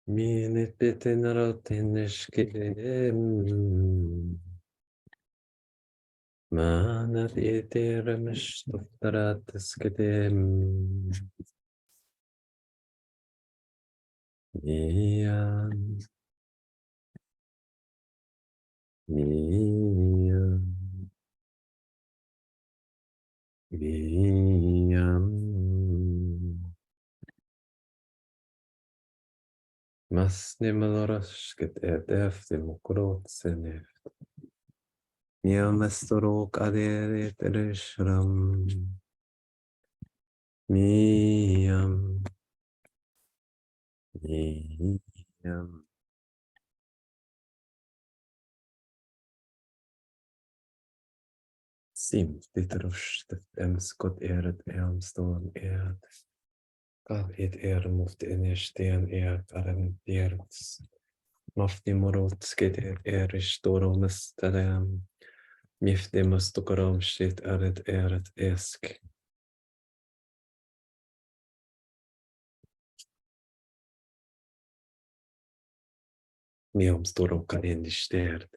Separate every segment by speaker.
Speaker 1: Minit betenarateneshkeem. Manat iteramistuftarateskedem. Mian. Mian. Mian. Masnemalorasket edeftemokrotsenef. Miamestorok aderetereshram. Miam. Miam. Sim, dit emskot eret elmstorm eret. Gav et moft enesteen aren dierts. Mafti morotskit storomestadam. Miftemus tokoromshit eret esk. Miom storom kalendistert.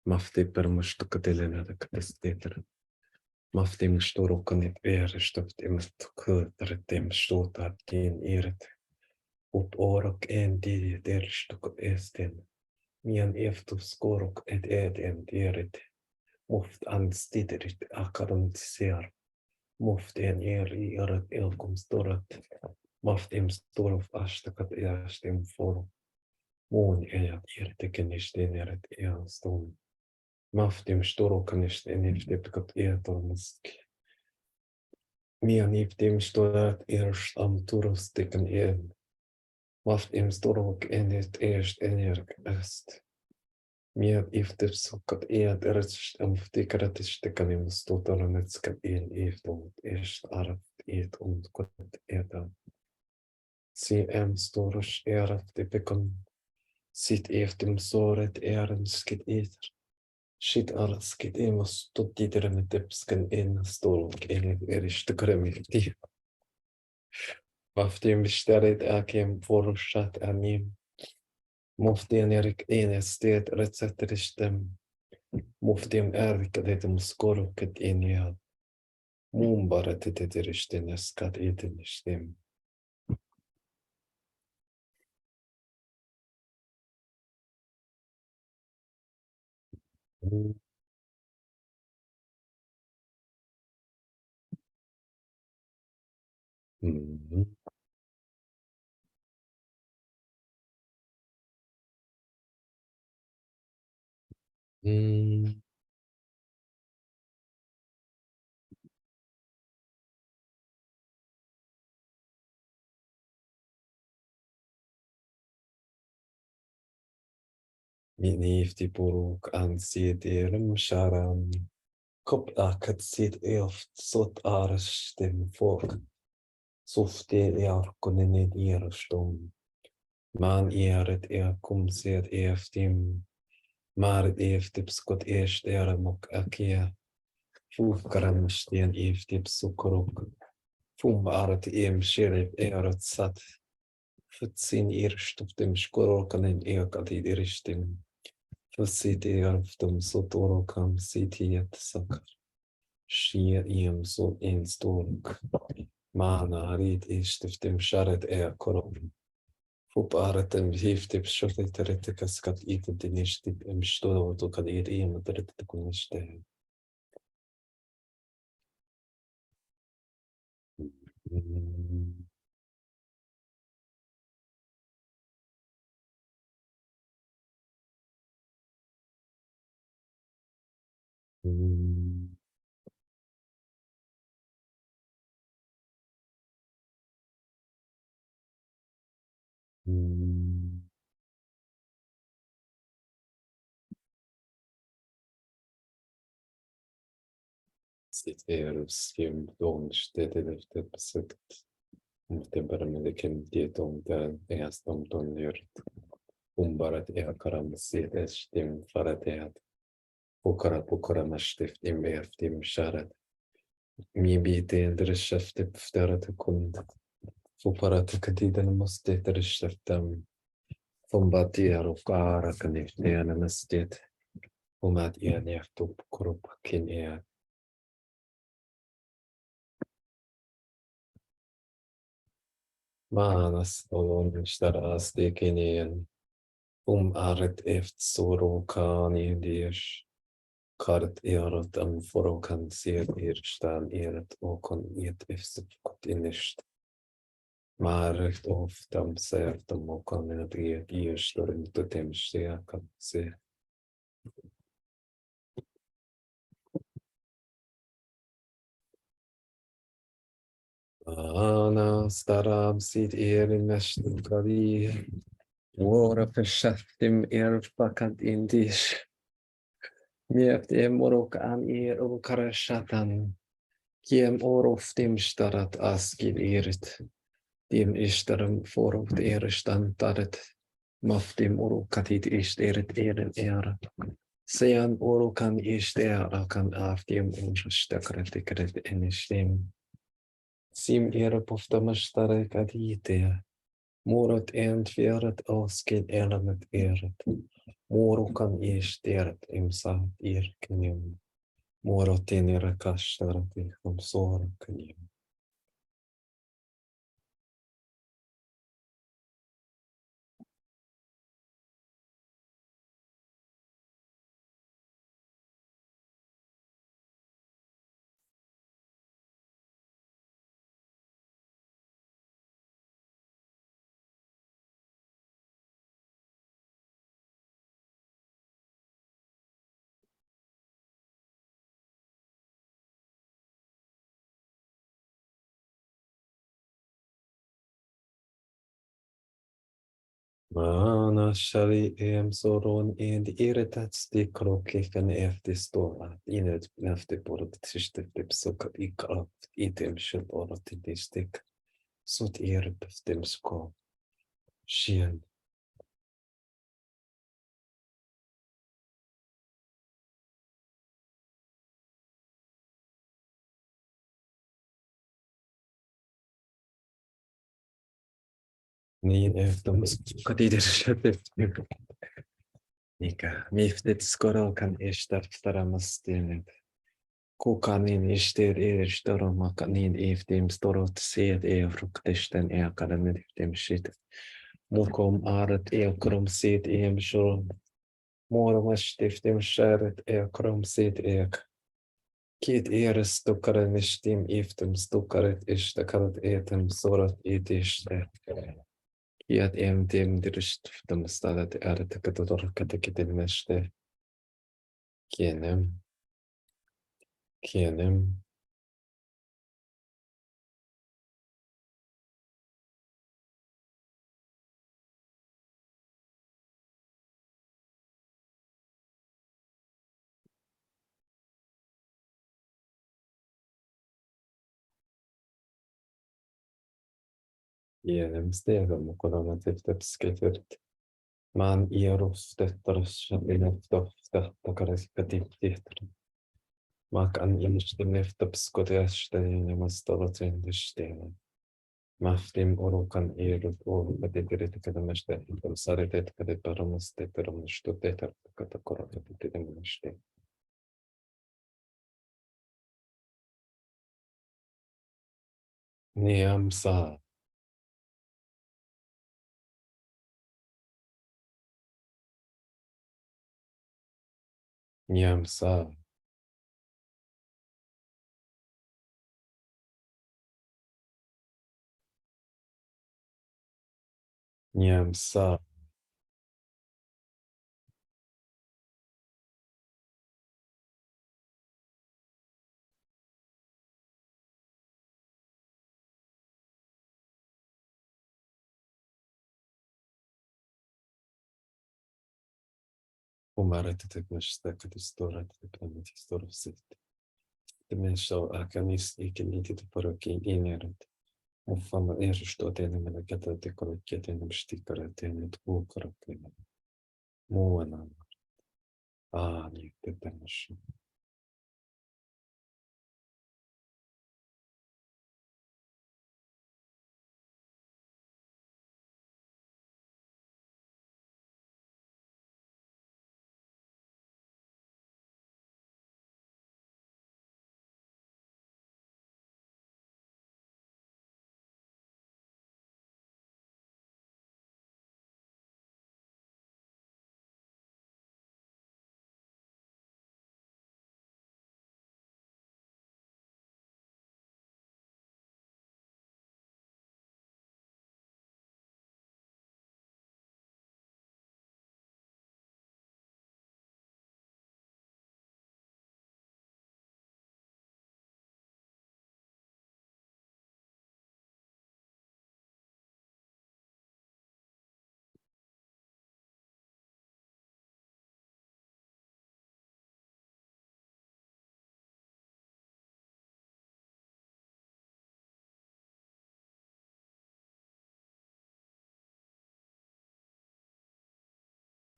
Speaker 1: Mafti permustukatelena katesteter. Mafti mustorokanet erestöpt emastukutretem stotat gen eret. Ut orok en diet erstuk esten. Mian eftus korok et edem dierit. Muft anstidrit akarontiser. Muft en irat elkum storat. Maft em storof ashtakat eastem forum. Muun ejat irtekenisten eret easton. Maftim storokanist en iftepkat eatormusk. Mian iftim storat erst am turustikan en. Maft em storok en et erst energ est. Mian iftepsukat eat erst am ftikaratistikan im stotoranetskan en iftomut est araft et undkot etam. Si em storos eraft epekon. Sit eftim soret erenskit eter. Shit araskit emos tuttidermetepskan en stolok en erishtakaremikti. Maftim staret akem forushat anim. Muftin erik enestet recetristem. Muftim erikadetum skoroket enial. Mumbaret eteteristen eskat etenistem. Minifti puruk an siet erem sharam. Kop akat siet eft sot arstem fog. Softe erkunen erstum. Man eret kum siet eftim. Maar eftip skot eerst eremok akia. Fufkaram stien eftip sukrok. Fum arat shirip erat sat. Futsin irstuftim skorokanen eakadid iristim. Futsiti arftum sotorokam sitiet sakar. Shia so instork. Mana harit istiftim sharet korom. Fup aratem hiftip shoteteretikas kat itadinistip emstodo kad teretikunište. Sit skim don stede efter besökt. Temperamentekin tieton tämän ehastom tonjört. Umbarat karam sit stim farateat. Pukara mastif im eftim sharat. Mi bite drishafte pftarat kund. Fuparat kadidan muste drishaftam. Fumbatia rukara kanifteana mastit. Umat ianeftup kurup kin. Manas olon staras dekinien. Aret eft sorokani dish. Kart erat am forokan sier stan eret okon iet efsukot inisht. Maret oftam sertam okon et iet iestorm tutem steakan se. Ana staram sit erin mestukadi. Våra försäktim bakant indish. Mieftim morok an ukarashatan. Kiem oroftim starat askil irit. Dim ishtaram forokt eristan taret. Maftim orokatit isterit era. Sean orokan isterakan aftim unstakretikret enistim. Sim poftamashtare kadite. Morot entferat askil element eret. Morokan isteret imsa irknim. Morotin irakashtarati kumsorknim. Mana shari soron and irritats de krokikan efter stora inet efter bordet tishtip sokat ikap item shit orat distik sot irritastim sko shien. Niin efter sokat ider Nika, miftet skorokan ishtar staramastin. Kukanin ishter storomanin iftim storot seet fruktisten kadan iftim shit. Mukom arat krom seet shol. Mormas iftim sharet krom seet Kit stukaran ishtim iftim stukaret ishtakarat etem sorot itishte. Kiat tim dirist iftim stadat katator katakidilmeshte. Kienem. Kienem. Ienemstega mukolama tiftepsketert. Man ierustettarus ineftoftakarakatiptihtar. Mak an imishtemneftapskotiasteninemastalatsendestena. Maftim urukan irut urukatitiritikatameste. Saritetakadeparamasteteramustutetarkatakorakatitirimashte. Niamsa. Niamsa. Niamsa. Umaratitipnashtakatistoratipnamatistorovsit. Dimensho akanis ikinitiporoki ineret. Ufama erstotenemelekatatekolekietenemstikaretenet uukaratene. Muuana. Aani tetemashu.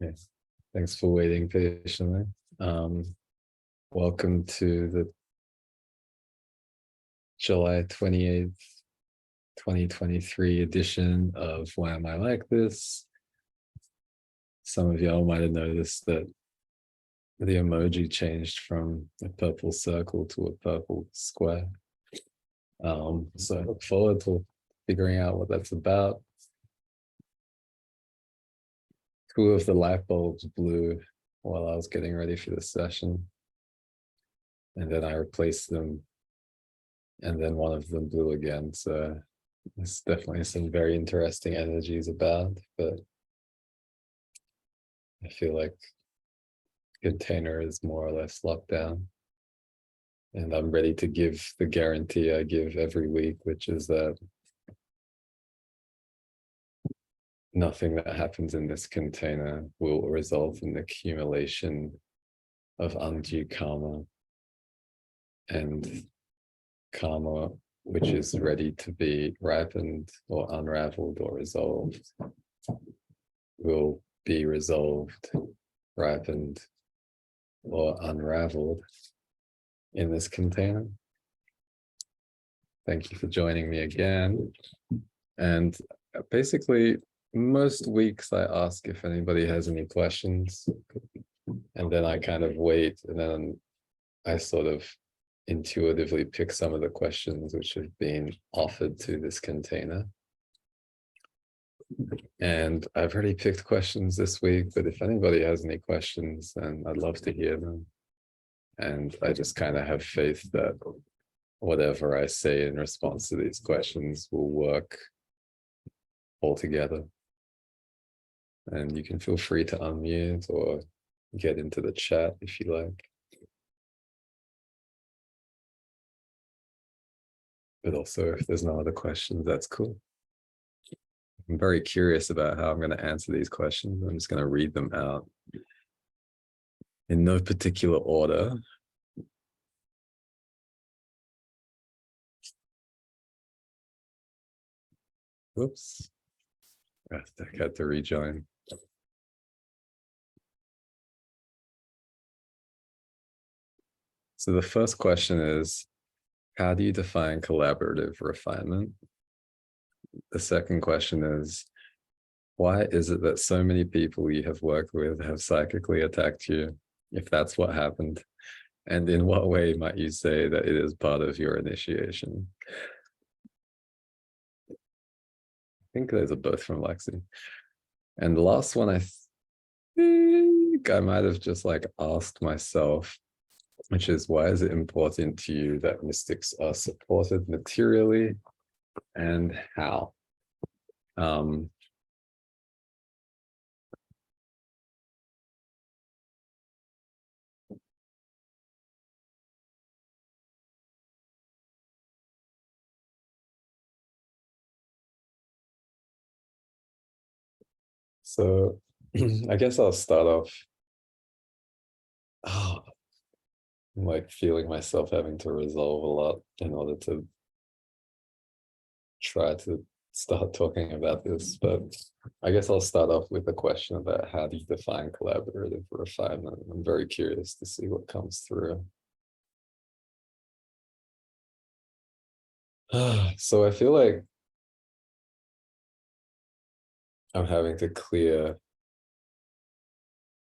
Speaker 1: Yes. Thanks for waiting patiently. Welcome to the July 28th, 2023 edition of Why Am I Like This? Some of y'all might have noticed that the emoji changed from a purple circle to a purple square. So I look forward to figuring out what that's about. Two of the light bulbs blew while I was getting ready for the session. And then I replaced them. And then one of them blew again. So there's definitely some very interesting energies about, but I feel like container is more or less locked down. And I'm ready to give the guarantee I give every week, which is that nothing that happens in this container will result in the accumulation of undue karma, and karma which is ready to be ripened or unraveled or resolved will be resolved, ripened, or unraveled in this container. Thank you for joining me again. And basically, most weeks I ask if anybody has any questions, and then I kind of wait, and then I sort of intuitively pick some of the questions which have been offered to this container. And I've already picked questions this week, but if anybody has any questions, then I'd love to hear them. And I just kind of have faith that whatever I say in response to these questions will work altogether. And you can feel free to unmute or get into the chat if you like. But also, if there's no other questions, that's cool. I'm very curious about how I'm going to answer these questions. I'm just going to read them out in no particular order.
Speaker 2: Whoops. I had to rejoin. So the first question is, how do you define collaborative refinement? The second question is, why is it that so many people you have worked with have psychically attacked you, if that's what happened? And in what way might you say that it is part of your initiation? I think those are both from Lexi. And the last one, I think I might have just like asked myself, which is, why is it important to you that mystics are supported materially, and how? So I guess I'll start off like feeling myself having to resolve a lot in order to try to start talking about this. But I guess I'll start off with a question about, how do you define collaborative refinement? I'm very curious to see what comes through. So I feel like I'm having to clear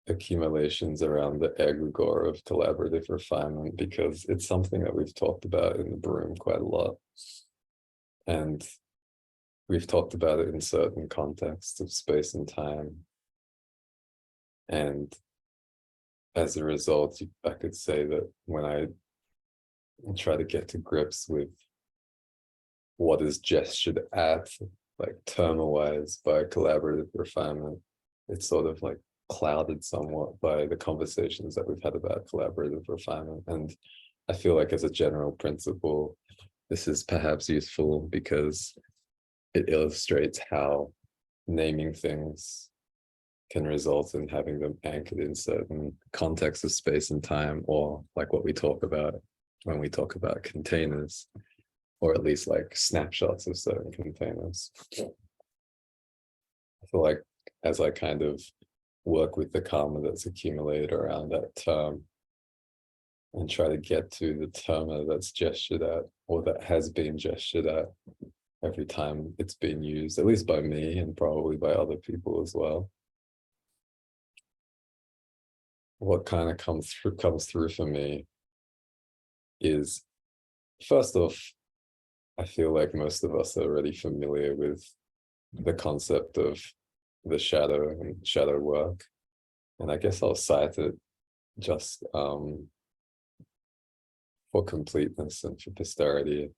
Speaker 2: accumulations around the egregore of collaborative refinement, because it's something that we've talked about in the Broom quite a lot. And we've talked about it in certain contexts of space and time. And as a result, I could say that when I try to get to grips with what is gestured at, like term-wise, by collaborative refinement, it's sort of like clouded somewhat by the conversations that we've had about collaborative refinement. And I feel like, as a general principle, this is perhaps useful because it illustrates how naming things can result in having them anchored in certain contexts of space and time, or like what we talk about when we talk about containers, or at least like snapshots of certain containers. I feel like as I kind of work with the karma that's accumulated around that term and try to get to the term that's gestured at, or that has been gestured at every time it's been used, at least by me and probably by other people as well, what kind of comes through for me is, first off, I feel like most of us are already familiar with the concept of the shadow and shadow work. And I guess I'll cite it just for completeness and for posterity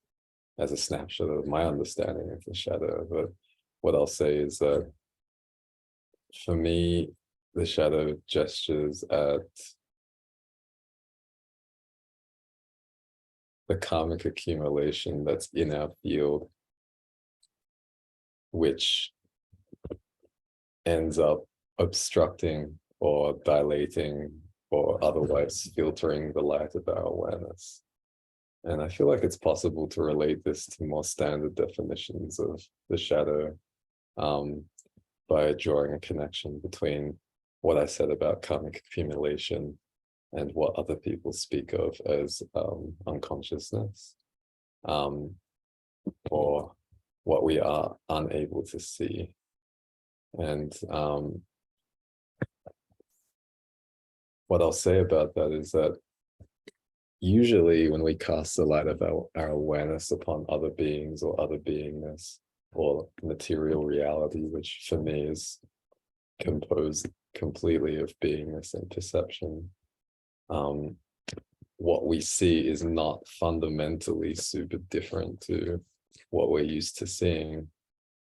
Speaker 2: as a snapshot of my understanding of the shadow. But what I'll say is that for me, the shadow gestures at the karmic accumulation that's in our field, which ends up obstructing or dilating or otherwise filtering the light of our awareness. And I feel like it's possible to relate this to more standard definitions of the shadow, by drawing a connection between what I said about karmic accumulation and what other people speak of as unconsciousness, or what we are unable to see. And what I'll say about that is that usually when we cast the light of our awareness upon other beings or other beingness or material reality, which for me is composed completely of beingness and perception, what we see is not fundamentally super different to what we're used to seeing.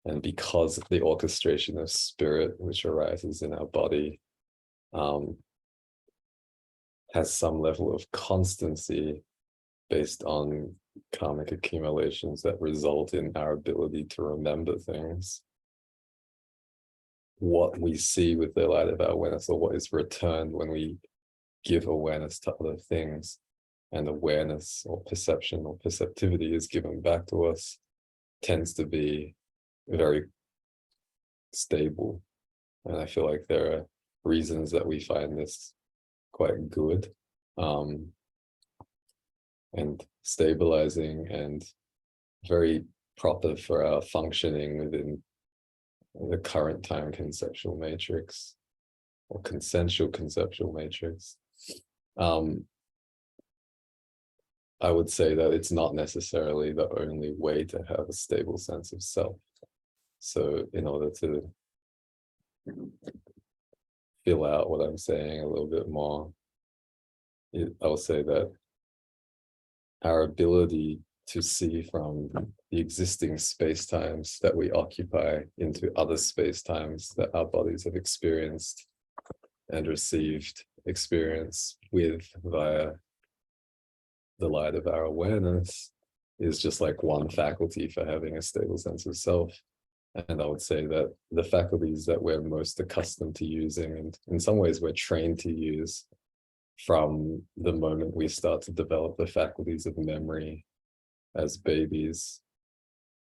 Speaker 2: And because of the orchestration of spirit which arises in our body has some level of constancy based on karmic accumulations that result in our ability to remember things, what we see with the light of our awareness, or what is returned when we give awareness to other things, and awareness or perception or perceptivity is given back to us, tends to be very stable. And I feel like there are reasons that we find this quite good, and stabilizing and very proper for our functioning within the current time conceptual matrix or consensual conceptual matrix. I would say that it's not necessarily the only way to have a stable sense of self. So in order to fill out what I'm saying a little bit more, I'll say that our ability to see from the existing space-times that we occupy into other space-times that our bodies have experienced and received experience with via the light of our awareness is just like one faculty for having a stable sense of self. And I would say that the faculties that we're most accustomed to using, and in some ways we're trained to use from the moment we start to develop the faculties of memory as babies,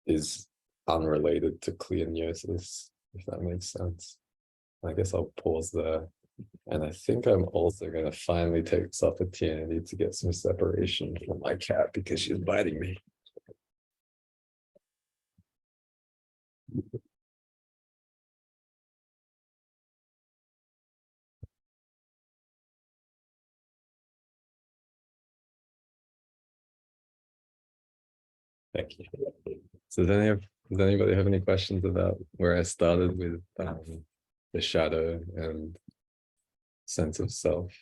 Speaker 2: is unrelated to clear gnosis, if that makes sense. I guess I'll pause there. And I think I'm also going to finally take this opportunity to get some separation from my cat because she's biting me. Thank you. So does anybody have any questions about where I started with the shadow and sense of self?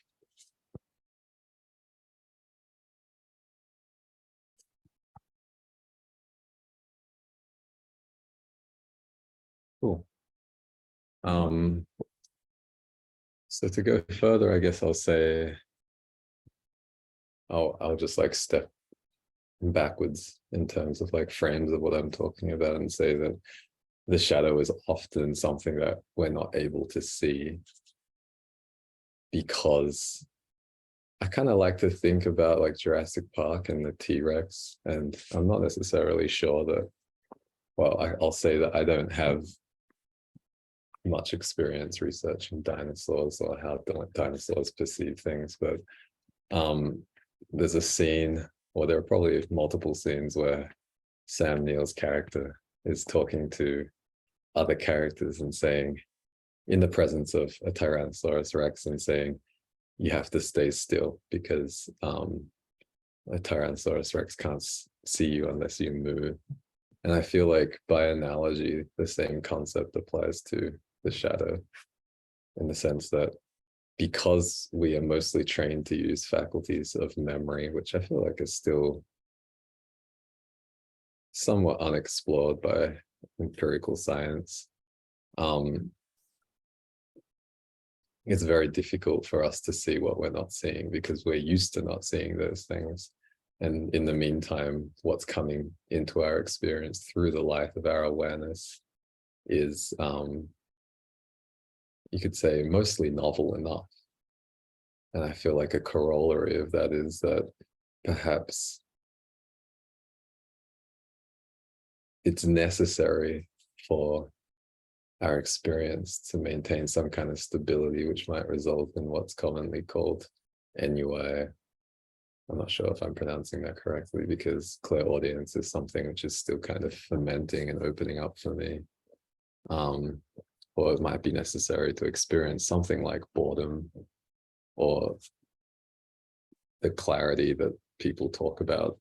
Speaker 2: Cool. So to go further, I guess I'll say I'll just like step backwards in terms of like frames of what I'm talking about and say that the shadow is often something that we're not able to see because I kind of like to think about like Jurassic Park and the T-Rex, and I'm not necessarily sure that, well, I'll say that I don't have much experience researching dinosaurs or how dinosaurs perceive things, but there's a scene, or there are probably multiple scenes where Sam Neill's character is talking to other characters and saying, in the presence of a Tyrannosaurus Rex, and saying, you have to stay still because a Tyrannosaurus Rex can't see you unless you move. And I feel like by analogy, the same concept applies to the shadow, in the sense that because we are mostly trained to use faculties of memory, which I feel like is still somewhat unexplored by empirical science, it's very difficult for us to see what we're not seeing because we're used to not seeing those things. And in the meantime, what's coming into our experience through the light of our awareness is, you could say, mostly novel enough. And I feel like a corollary of that is that perhaps it's necessary for our experience to maintain some kind of stability, which might result in what's commonly called NUI. I'm not sure if I'm pronouncing that correctly because clairaudience is something which is still kind of fermenting and opening up for me. Or it might be necessary to experience something like boredom or the clarity that people talk about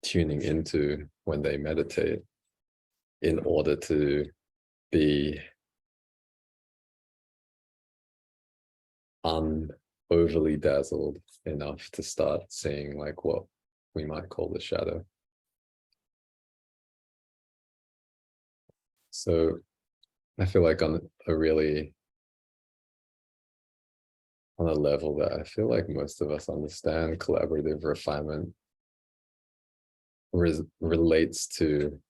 Speaker 2: tuning into when they meditate in order to be overly dazzled enough to start seeing like what we might call the shadow. So I feel like on a level that I feel like most of us understand, collaborative refinement relates to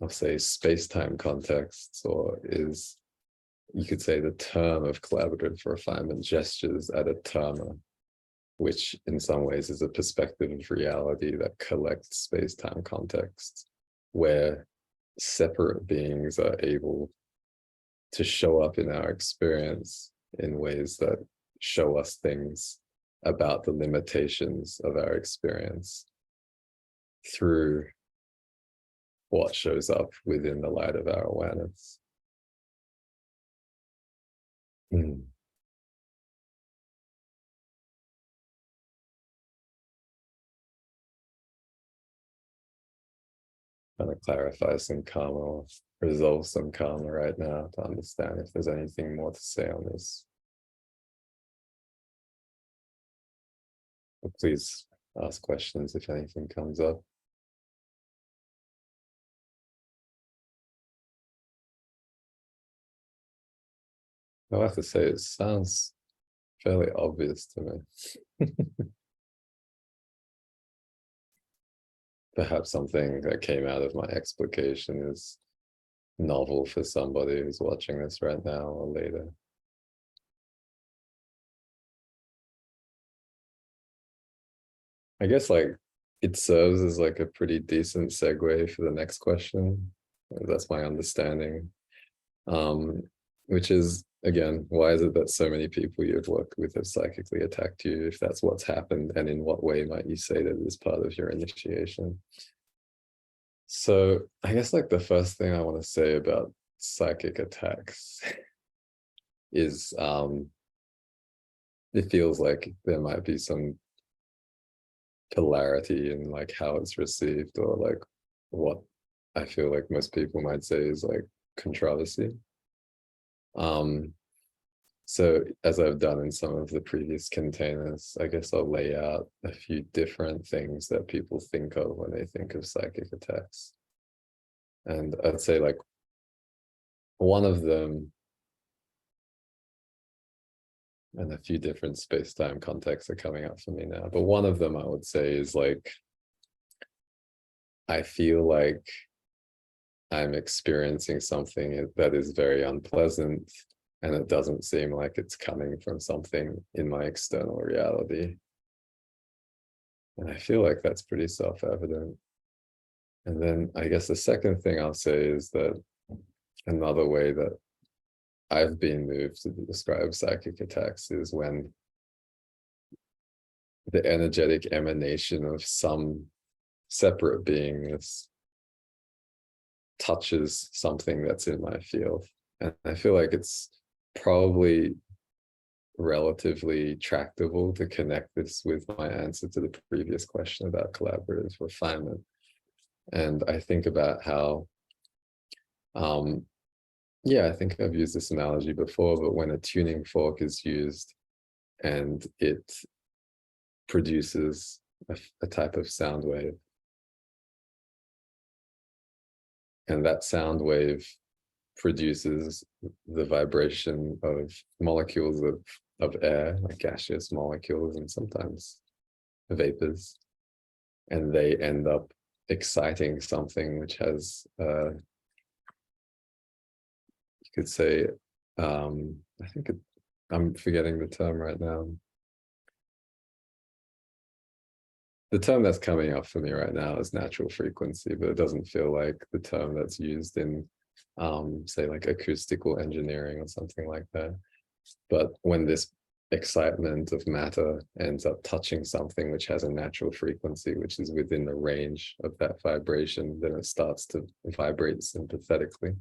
Speaker 2: I'll say space-time contexts, or is, you could say, the term of collaborative refinement gestures at a terma, which in some ways is a perspective of reality that collects space-time contexts. where separate beings are able to show up in our experience in ways that show us things about the limitations of our experience through what shows up within the light of our awareness. Mm. Trying to clarify some karma or resolve some karma right now to understand if there's anything more to say on this. But please ask questions if anything comes up. I'll have to say it sounds fairly obvious to me. Perhaps something that came out of my explication is novel for somebody who's watching this right now or later. I guess like it serves as like a pretty decent segue for the next question. That's my understanding. Which is, again, why is it that so many people you've worked with have psychically attacked you, if that's what's happened, and in what way might you say that is part of your initiation? So I guess like the first thing I want to say about psychic attacks is it feels like there might be some polarity in like how it's received, or like what I feel like most people might say is like controversy. So as I've done in some of the previous containers, I guess I'll lay out a few different things that people think of when they think of psychic attacks. And I'd say like one of them, and a few different space-time contexts are coming up for me now, but one of them I would say is like, I feel like I'm experiencing something that is very unpleasant, and it doesn't seem like it's coming from something in my external reality. And I feel like that's pretty self-evident. And then I guess the second thing I'll say is that another way that I've been moved to describe psychic attacks is when the energetic emanation of some separate beingness touches something that's in my field. And I feel like it's probably relatively tractable to connect this with my answer to the previous question about collaborative refinement. And I think about how, yeah, I think I've used this analogy before, but when a tuning fork is used and it produces a type of sound wave, and that sound wave produces the vibration of molecules of air, like gaseous molecules and sometimes vapors, and they end up exciting something which has, you could say, I think I'm forgetting the term right now. The term that's coming up for me right now is natural frequency, but it doesn't feel like the term that's used in, say, like acoustical engineering or something like that. But when this excitement of matter ends up touching something which has a natural frequency, which is within the range of that vibration, then it starts to vibrate sympathetically.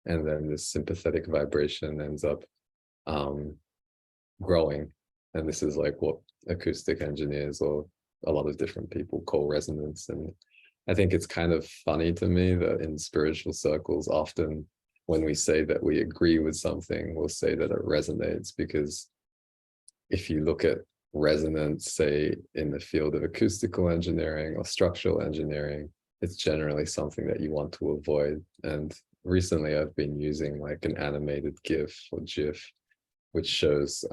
Speaker 2: And then this sympathetic vibration ends up growing. And this is like what acoustic engineers or a lot of different people call resonance. And I think it's kind of funny to me that in spiritual circles, often when we say that we agree with something, we'll say that it resonates, because if you look at resonance, say in the field of acoustical engineering or structural engineering, it's generally something that you want to avoid. And recently I've been using like an animated GIF or GIF, which shows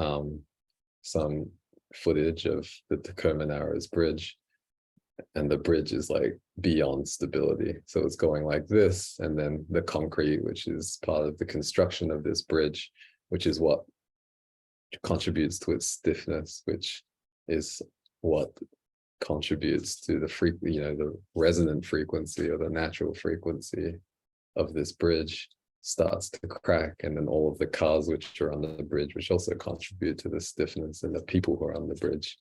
Speaker 2: some footage of the Tacoma Narrows Bridge, and the bridge is like beyond stability. So it's going like this, and then the concrete, which is part of the construction of this bridge, which is what contributes to its stiffness, which is what contributes to the the resonant frequency or the natural frequency of this bridge starts to crack, and then all of the cars which are on the bridge, which also contribute to the stiffness, and the people who are on the bridge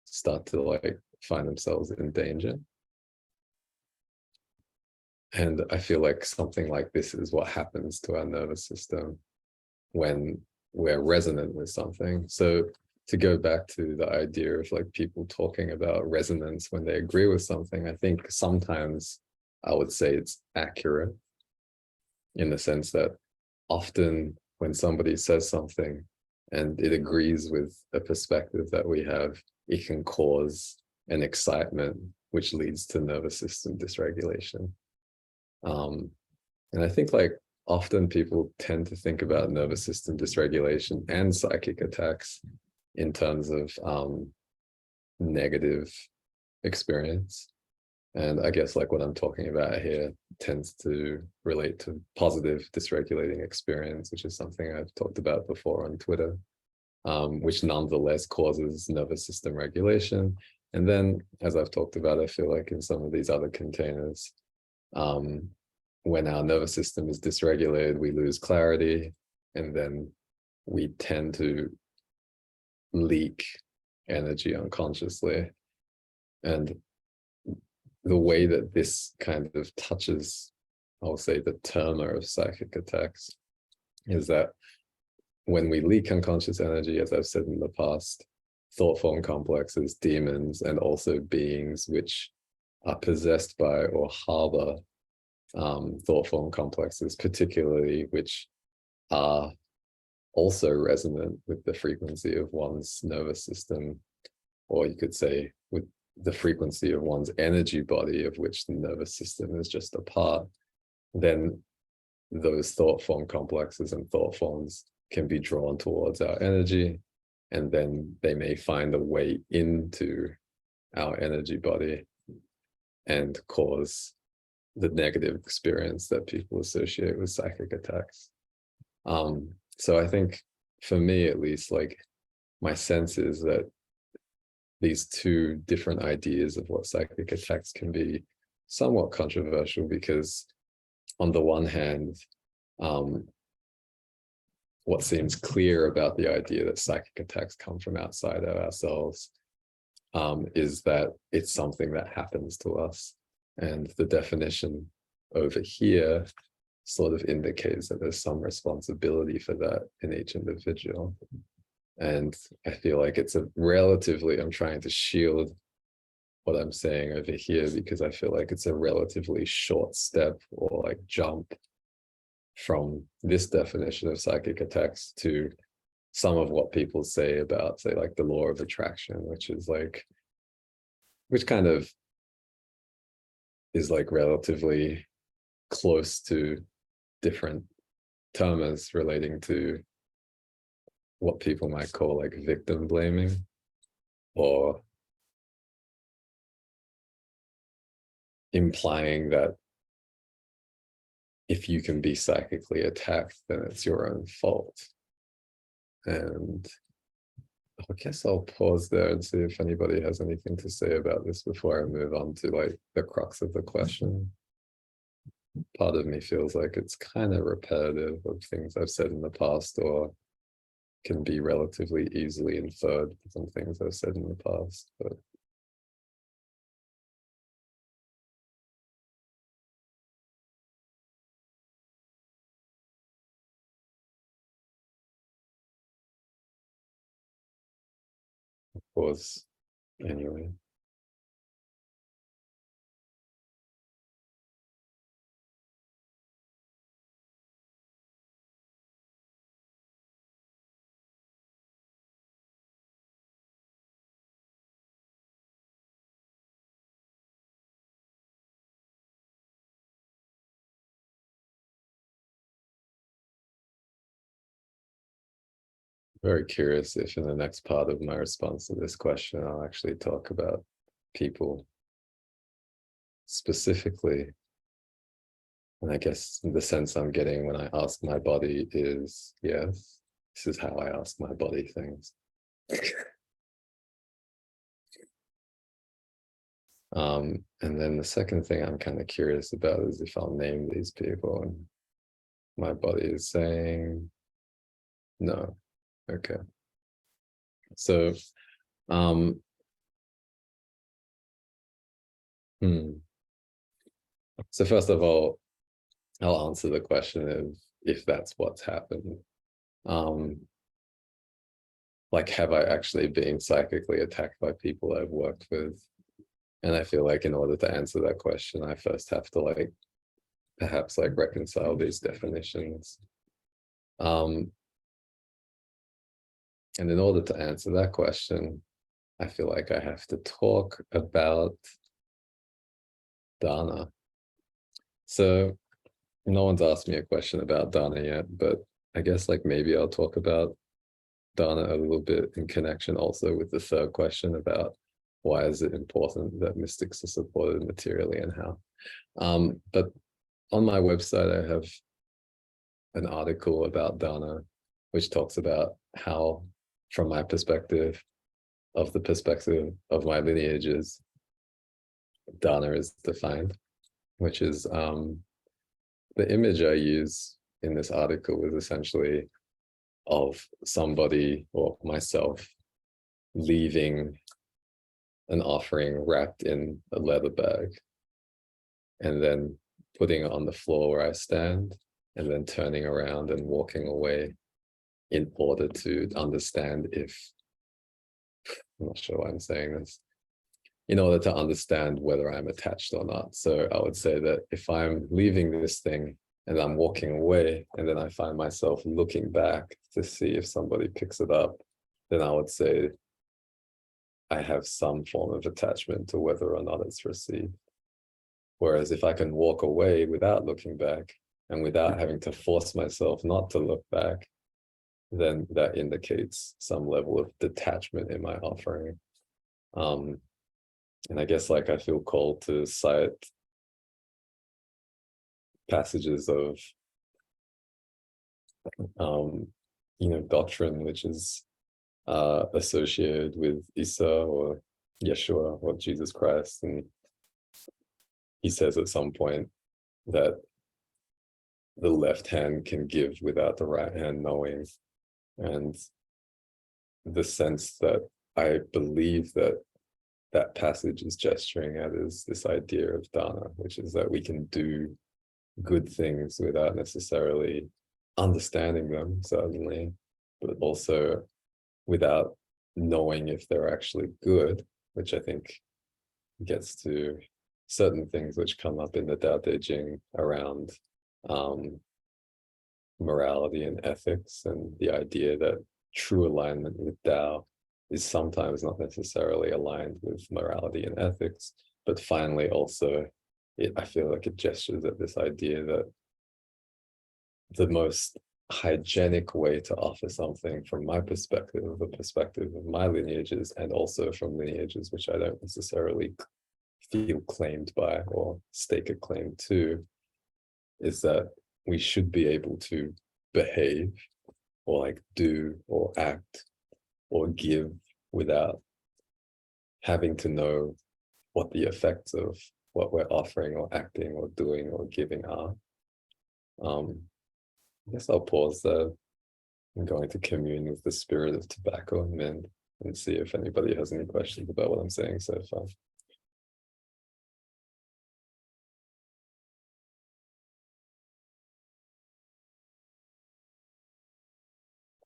Speaker 2: start to like find themselves in danger. And I feel like something like this is what happens to our nervous system when we're resonant with something. So to go back to the idea of like people talking about resonance when they agree with something, I think sometimes I would say it's accurate, in the sense that often when somebody says something and it agrees with a perspective that we have, it can cause an excitement which leads to nervous system dysregulation. And I think like often people tend to think about nervous system dysregulation and psychic attacks in terms of negative experience. And I guess like what I'm talking about here tends to relate to positive dysregulating experience, which is something I've talked about before on Twitter, which nonetheless causes nervous system regulation. And then, as I've talked about, I feel like in some of these other containers, when our nervous system is dysregulated, we lose clarity, and then we tend to leak energy unconsciously. And the way that this kind of touches, I'll say, the terma of psychic attacks is that when we leak unconscious energy, as I've said in the past, thought form complexes, demons, and also beings which are possessed by or harbor thought form complexes, particularly which are also resonant with the frequency of one's nervous system, or you could say with the frequency of one's energy body, of which the nervous system is just a part, then those thought form complexes and thought forms can be drawn towards our energy, and then they may find a way into our energy body and cause the negative experience that people associate with psychic attacks. So I think for me, at least, like my sense is that these two different ideas of what psychic attacks can be somewhat controversial, because on the one hand, what seems clear about the idea that psychic attacks come from outside of ourselves is that it's something that happens to us. And the definition over here sort of indicates that there's some responsibility for that in each individual. And I feel like it's a relatively, I'm trying to shield what I'm saying over here, because I feel like it's a relatively short step or like jump from this definition of psychic attacks to some of what people say about, say, like the law of attraction, which is like, which kind of is like relatively close to different terms relating to what people might call like victim blaming, or implying that if you can be psychically attacked, then it's your own fault. And I guess I'll pause there and see if anybody has anything to say about this before I move on to like the crux of the question. Part of me feels like it's kind of repetitive of things I've said in the past, or can be relatively easily inferred from things I've said in the past, but pause anyway. Very curious if in the next part of my response to this question, I'll actually talk about people specifically. And I guess the sense I'm getting when I ask my body is, yes, this is how I ask my body things. And then the second thing I'm kind of curious about is if I'll name these people, and my body is saying no. Okay. So, so first of all, I'll answer the question of if that's what's happened. Like, have I actually been psychically attacked by people I've worked with? And I feel like in order to answer that question, I first have to like perhaps like reconcile these definitions. And in order to answer that question, I feel like I have to talk about dana. So no one's asked me a question about dana yet, but I guess like maybe I'll talk about dana a little bit in connection also with the third question about why is it important that mystics are supported materially and how. But on my website, I have an article about dana, which talks about how, from my perspective, of the perspective of my lineages, dana is defined, which is the image I use in this article is essentially of somebody or myself leaving an offering wrapped in a leather bag and then putting it on the floor where I stand and then turning around and walking away in order to understand if, I'm not sure why I'm saying this, in order to understand whether I'm attached or not. So I would say that if I'm leaving this thing and I'm walking away and then I find myself looking back to see if somebody picks it up, then I would say I have some form of attachment to whether or not it's received. Whereas if I can walk away without looking back and without having to force myself not to look back, then that indicates some level of detachment in my offering. And I guess like I feel called to cite passages of, doctrine which is associated with Isa or Yeshua or Jesus Christ. And he says at some point that the left hand can give without the right hand knowing. And the sense that I believe that that passage is gesturing at is this idea of dana, which is that we can do good things without necessarily understanding them, certainly, but also without knowing if they're actually good, which I think gets to certain things which come up in the Tao Te Ching around morality and ethics, and the idea that true alignment with Tao is sometimes not necessarily aligned with morality and ethics, but finally also I feel like it gestures at this idea that the most hygienic way to offer something from my perspective, the perspective of my lineages, and also from lineages which I don't necessarily feel claimed by or stake a claim to, is that we should be able to behave or like do or act or give without having to know what the effects of what we're offering or acting or doing or giving are. I guess I'll pause there. I'm going to commune with the spirit of tobacco and mint and see if anybody has any questions about what I'm saying so far.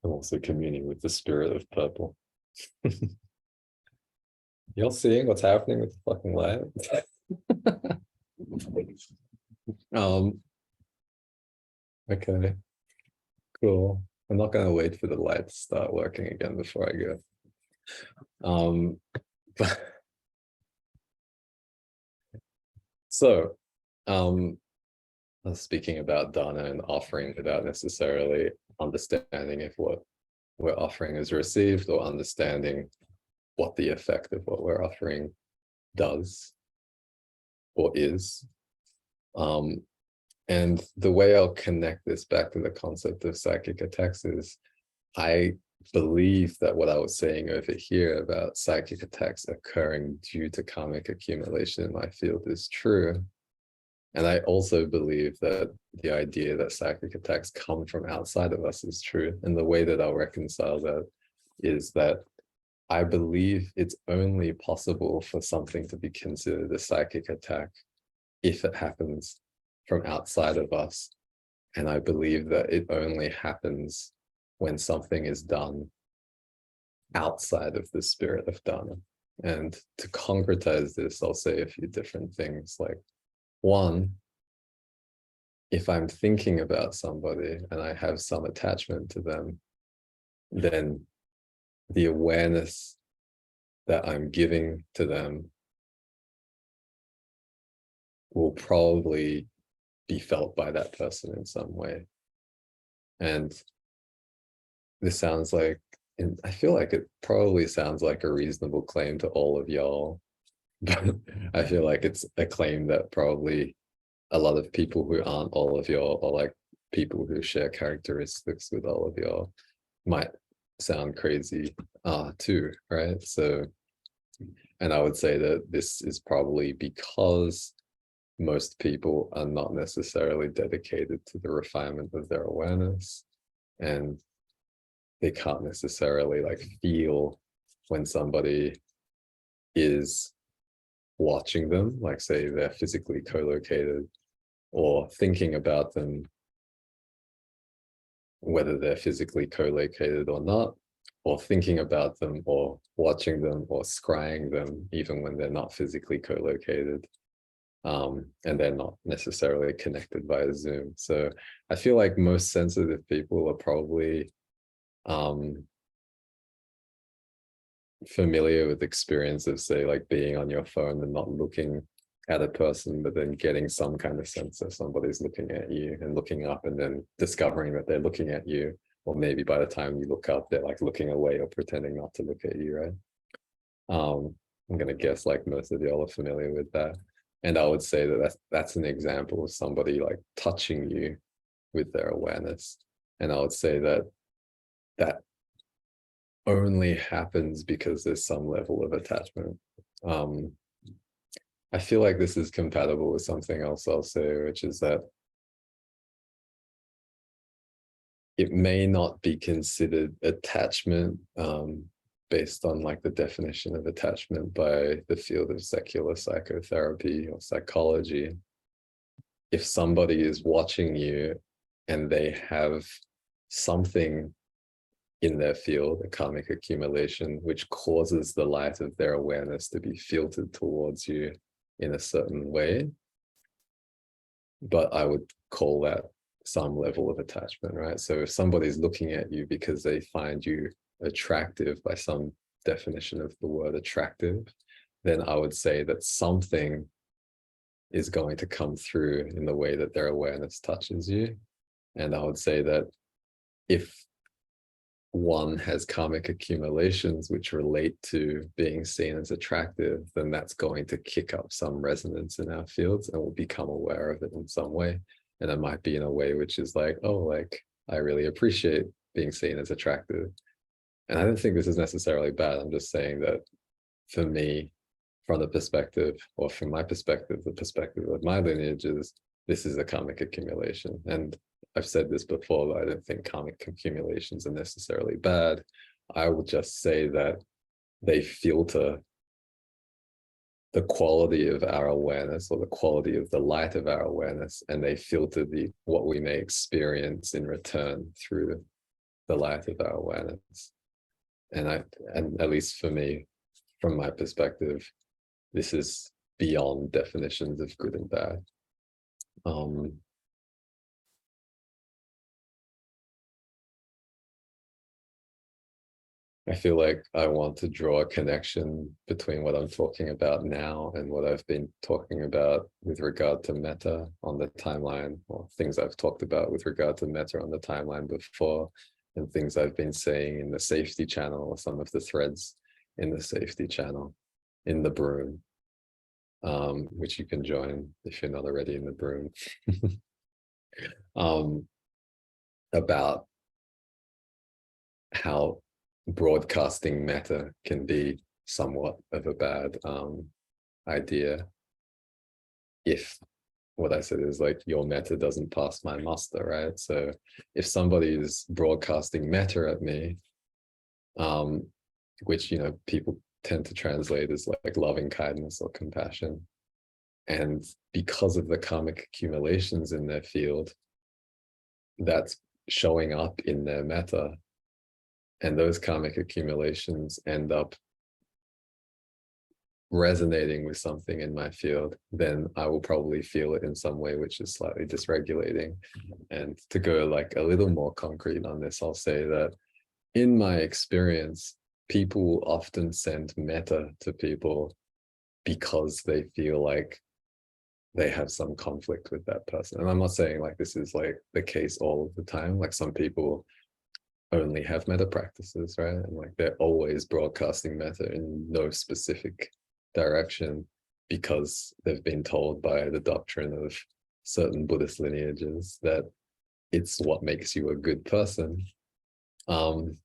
Speaker 2: I'm also communing with the spirit of purple. You're seeing what's happening with the fucking light? Okay, cool. I'm not gonna wait for the light to start working again before I go. But so speaking about dana and offering without necessarily understanding if what we're offering is received or understanding what the effect of what we're offering does or is. And the way I'll connect this back to the concept of psychic attacks is I believe that what I was saying over here about psychic attacks occurring due to karmic accumulation in my field is true. And I also believe that the idea that psychic attacks come from outside of us is true. And the way that I'll reconcile that is that I believe it's only possible for something to be considered a psychic attack if it happens from outside of us. And I believe that it only happens when something is done outside of the spirit of Dharma. And to concretize this, I'll say a few different things. Like, one, if I'm thinking about somebody and I have some attachment to them, then the awareness that I'm giving to them will probably be felt by that person in some way. And this sounds like, and I feel like it probably sounds like a reasonable claim to all of y'all, but I feel like it's a claim that probably a lot of people who aren't all of y'all, or like people who share characteristics with all of y'all, might sound crazy too, right? So, and I would say that this is probably because most people are not necessarily dedicated to the refinement of their awareness, and they can't necessarily like feel when somebody is watching them, like say they're physically co-located, or thinking about them, whether they're physically co-located or not, or thinking about them or watching them or scrying them even when they're not physically co-located, and they're not necessarily connected via Zoom. So I feel like most sensitive people are probably familiar with the experience of, say, like being on your phone and not looking at a person, but then getting some kind of sense that somebody's looking at you, and looking up and then discovering that they're looking at you, or maybe by the time you look up, they're like looking away or pretending not to look at you, right? I'm gonna guess like most of y'all are familiar with that. And I would say that that's an example of somebody like touching you with their awareness. And I would say that that only happens because there's some level of attachment. I feel like this is compatible with something else I'll say, which is that it may not be considered attachment based on like the definition of attachment by the field of secular psychotherapy or psychology. If somebody is watching you and they have something in their field, a karmic accumulation, which causes the light of their awareness to be filtered towards you in a certain way, but I would call that some level of attachment, right? So if somebody's looking at you because they find you attractive by some definition of the word attractive, then I would say that something is going to come through in the way that their awareness touches you. And I would say that if one has karmic accumulations which relate to being seen as attractive, then that's going to kick up some resonance in our fields, and we'll become aware of it in some way. And it might be in a way which is like, oh, like, I really appreciate being seen as attractive. And I don't think this is necessarily bad. I'm just saying that for me, from the perspective, or from my perspective, the perspective of my lineage is, this is a karmic accumulation. And I've said this before, but I don't think karmic accumulations are necessarily bad. I would just say that they filter the quality of our awareness, or the quality of the light of our awareness, and they filter what we may experience in return through the light of our awareness. And at least for me, from my perspective, this is beyond definitions of good and bad. I feel like I want to draw a connection between what I'm talking about now and what I've been talking about with regard to metta on the timeline, or things I've talked about with regard to metta on the timeline before, and things I've been saying in the safety channel, or some of the threads in the safety channel, in the broom, which you can join if you're not already in the broom, about how broadcasting metta can be somewhat of a bad idea if what I said is like your metta doesn't pass my muster, right? So if somebody is broadcasting metta at me, which people tend to translate as like loving kindness or compassion, and because of the karmic accumulations in their field, that's showing up in their metta, and those karmic accumulations end up resonating with something in my field, then I will probably feel it in some way which is slightly dysregulating. And to go like a little more concrete on this, I'll say that in my experience, people will often send metta to people because they feel like they have some conflict with that person. And I'm not saying like this is like the case all of the time. Like some people only have metta practices, right? And like they're always broadcasting metta in no specific direction because they've been told by the doctrine of certain Buddhist lineages that it's what makes you a good person. And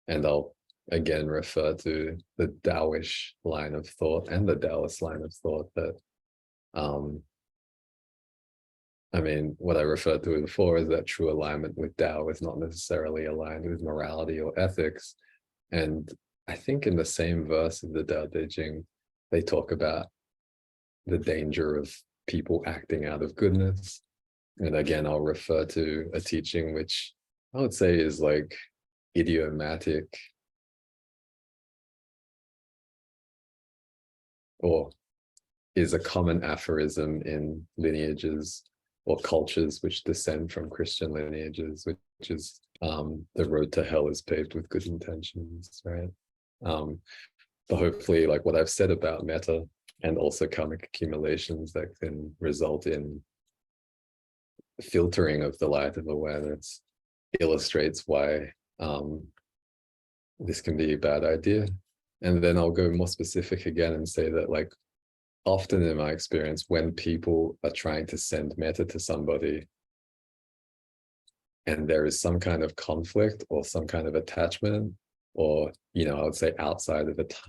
Speaker 2: I'll again refer to the Taoish line of thought and the Taoist line of thought that I mean, what I referred to before is that true alignment with Tao is not necessarily aligned with morality or ethics. And I think in the same verse of the Tao Te Ching, they talk about the danger of people acting out of goodness. And again, I'll refer to a teaching which I would say is like idiomatic or is a common aphorism in lineages or cultures which descend from Christian lineages, which is the road to hell is paved with good intentions, right? But hopefully, like what I've said about metta and also karmic accumulations that can result in filtering of the light of awareness illustrates why this can be a bad idea. And then I'll go more specific again and say that like often in my experience, when people are trying to send metta to somebody and there is some kind of conflict or some kind of attachment, or, I would say outside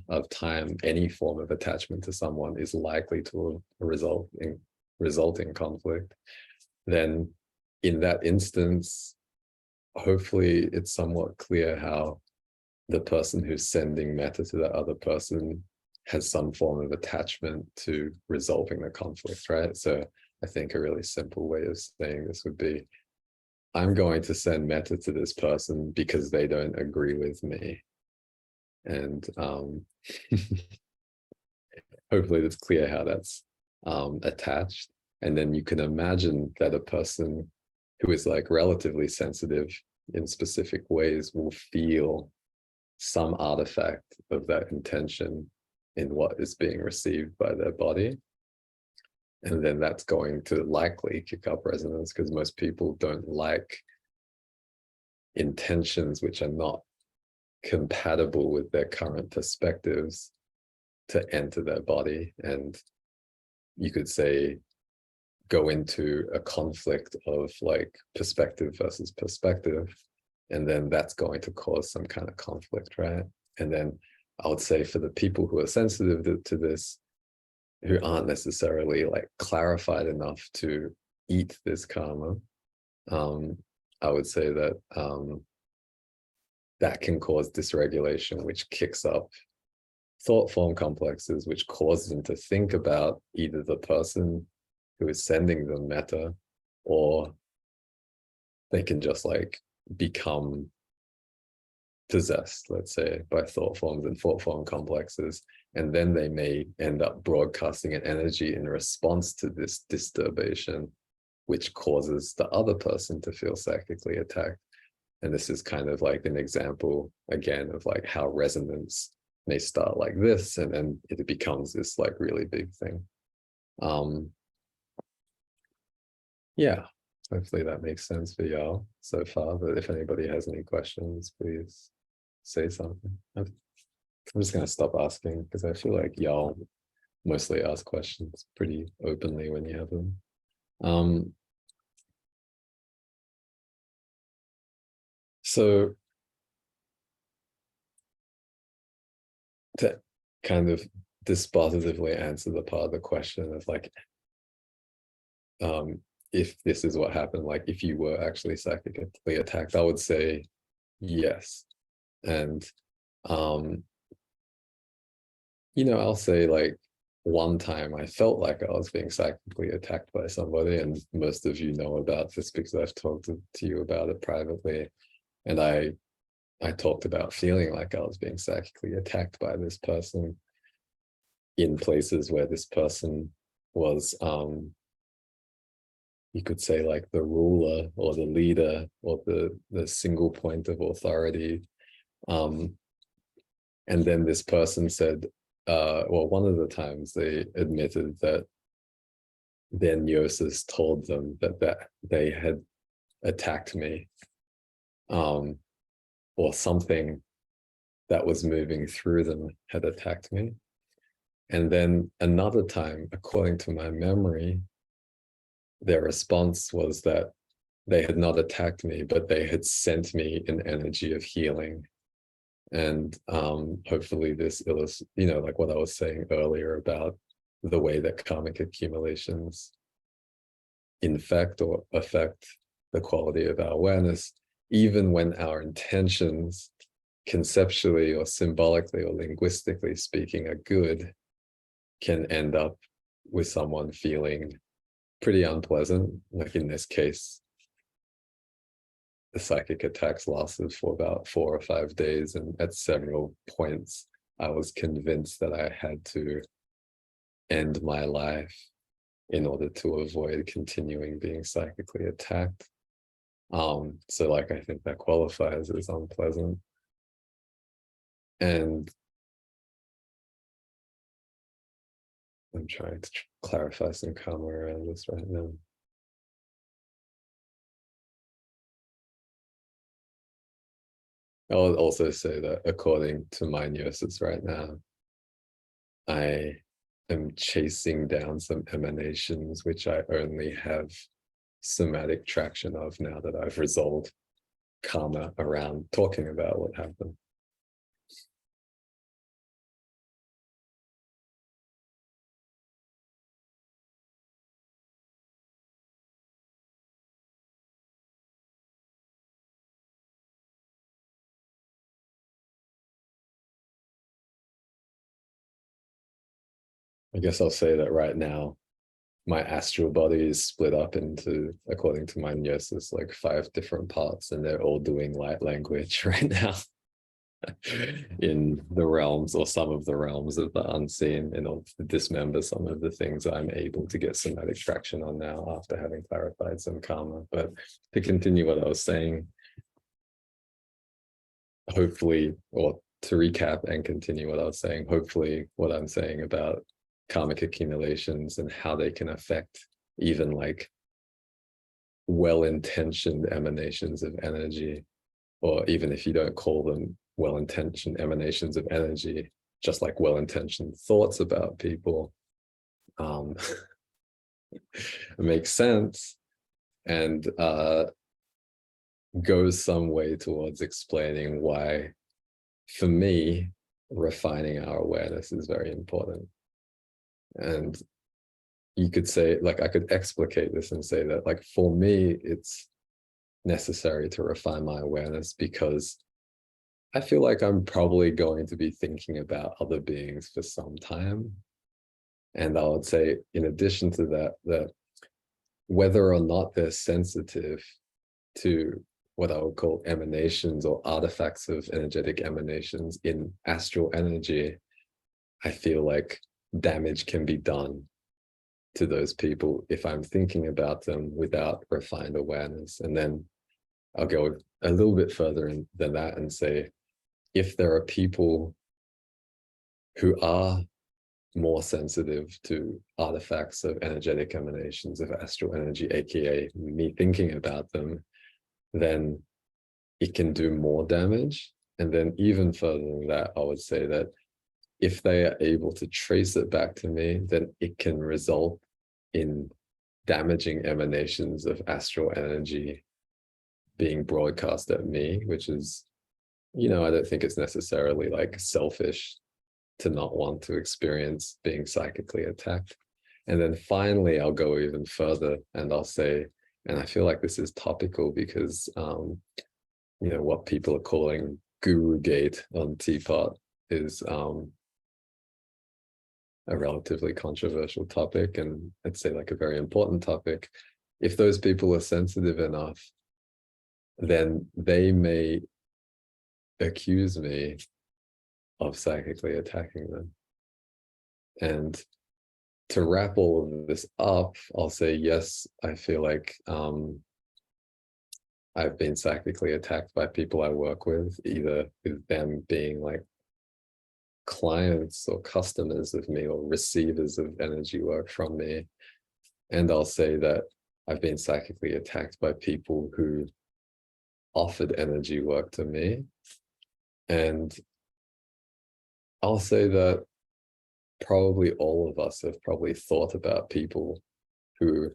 Speaker 2: of time, any form of attachment to someone is likely to result in conflict, then in that instance, hopefully it's somewhat clear how the person who's sending metta to the other person has some form of attachment to resolving the conflict, right? So I think a really simple way of saying this would be, I'm going to send metta to this person because they don't agree with me. And hopefully it's clear how that's attached. And then you can imagine that a person who is like relatively sensitive in specific ways will feel some artifact of that intention in what is being received by their body. And then that's going to likely kick up resonance because most people don't like intentions which are not compatible with their current perspectives to enter their body. And you could say go into a conflict of like perspective versus perspective. And then that's going to cause some kind of conflict, right? And then I would say for the people who are sensitive to this, who aren't necessarily like clarified enough to eat this karma, I would say that that can cause dysregulation, which kicks up thought form complexes, which cause them to think about either the person who is sending them metta, or they can just like become possessed, let's say, by thought forms and thought form complexes. And then they may end up broadcasting an energy in response to this disturbation, which causes the other person to feel psychically attacked. And this is kind of like an example, again, of like how resonance may start like this, and then it becomes this like really big thing. Yeah, hopefully that makes sense for y'all so far. But if anybody has any questions, please say something. I'm just going to stop asking because I feel like y'all mostly ask questions pretty openly when you have them. So to kind of dispositively answer the part of the question of like, if this is what happened, like if you were actually psychically attacked, I would say yes. And I'll say like one time I felt like I was being psychically attacked by somebody, and most of you know about this because I've talked to you about it privately. And I talked about feeling like I was being psychically attacked by this person in places where this person was, you could say like the ruler or the leader or the single point of authority. And then this person said, well, one of the times they admitted that their gnosis told them that they had attacked me, or something that was moving through them had attacked me. And then another time, according to my memory, their response was that they had not attacked me, but they had sent me an energy of healing. And hopefully this illustrates, like what I was saying earlier about the way that karmic accumulations infect or affect the quality of our awareness, even when our intentions, conceptually or symbolically or linguistically speaking, are good, can end up with someone feeling pretty unpleasant. Like in this case, the psychic attacks lasted for about 4 or 5 days, and at several points I was convinced that I had to end my life in order to avoid continuing being psychically attacked. So like I think that qualifies as unpleasant. And I'm trying to clarify some karma around this right now. I'll also say that according to my gnosis right now, I am chasing down some emanations which I only have somatic traction of now that I've resolved karma around talking about what happened. I guess I'll say that right now, my astral body is split up into, according to my gnosis, like 5 different parts, and they're all doing light language right now in the realms, or some of the realms of the unseen, in order to dismember some of the things I'm able to get somatic traction on now after having clarified some karma. But to continue what I was saying, hopefully, or to recap and continue what I was saying, hopefully what I'm saying about karmic accumulations and how they can affect even like well-intentioned emanations of energy, or even if you don't call them well-intentioned emanations of energy, just like well-intentioned thoughts about people, it makes sense and goes some way towards explaining why, for me, refining our awareness is very important. And you could say, like, I could explicate this and say that, like, for me, it's necessary to refine my awareness because I feel like I'm probably going to be thinking about other beings for some time. And I would say, in addition to that, that whether or not they're sensitive to what I would call emanations or artifacts of energetic emanations in astral energy, I feel like damage can be done to those people if I'm thinking about them without refined awareness. And then I'll go a little bit further than that and say, if there are people who are more sensitive to artifacts of energetic emanations of astral energy, aka me thinking about them, then it can do more damage. And then even further than that, I would say that if they are able to trace it back to me, then it can result in damaging emanations of astral energy being broadcast at me, which is, I don't think it's necessarily like selfish to not want to experience being psychically attacked. And then finally, I'll go even further and I'll say, and I feel like this is topical because, what people are calling Guru Gate on Teapot is a relatively controversial topic, and I'd say like a very important topic. If those people are sensitive enough, then they may accuse me of psychically attacking them. And to wrap all of this up, I'll say, yes, I feel like I've been psychically attacked by people I work with, either with them being like clients or customers of me or receivers of energy work from me. And I'll say that I've been psychically attacked by people who offered energy work to me. And I'll say that probably all of us have probably thought about people who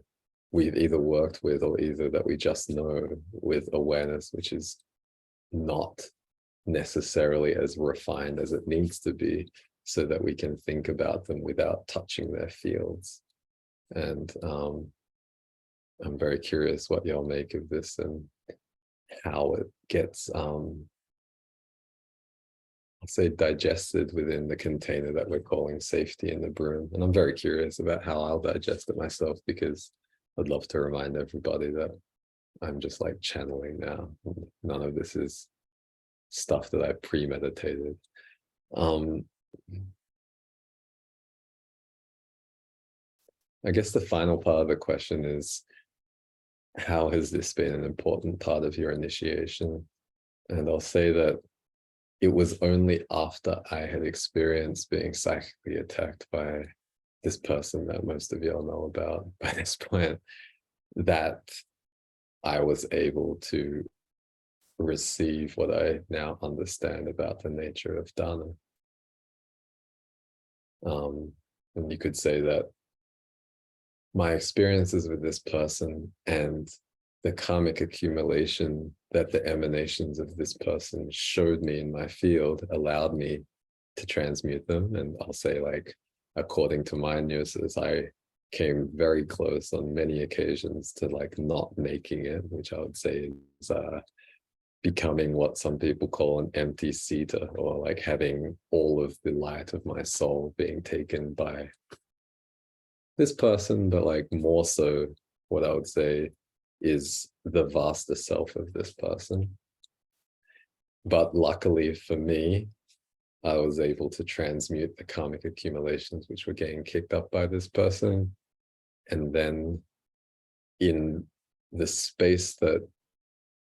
Speaker 2: we've either worked with or either that we just know with awareness, which is not necessarily as refined as it needs to be, so that we can think about them without touching their fields. And I'm very curious what y'all make of this and how it gets I'll say digested within the container that we're calling safety in the broom. And I'm very curious about how I'll digest it myself, because I'd love to remind everybody that I'm just like channeling now. None of this is stuff that I premeditated. I guess the final part of the question is, how has this been an important part of your initiation? And I'll say that it was only after I had experienced being psychically attacked by this person that most of y'all know about by this point, that I was able to receive what I now understand about the nature of Dana. And you could say that my experiences with this person and the karmic accumulation that the emanations of this person showed me in my field allowed me to transmute them. And I'll say, like, according to my gnosis, I came very close on many occasions to like not making it, which I would say is becoming what some people call an empty seater, or like having all of the light of my soul being taken by this person, but like more so what I would say is the vaster self of this person. But luckily for me, I was able to transmute the karmic accumulations which were getting kicked up by this person. And then in the space that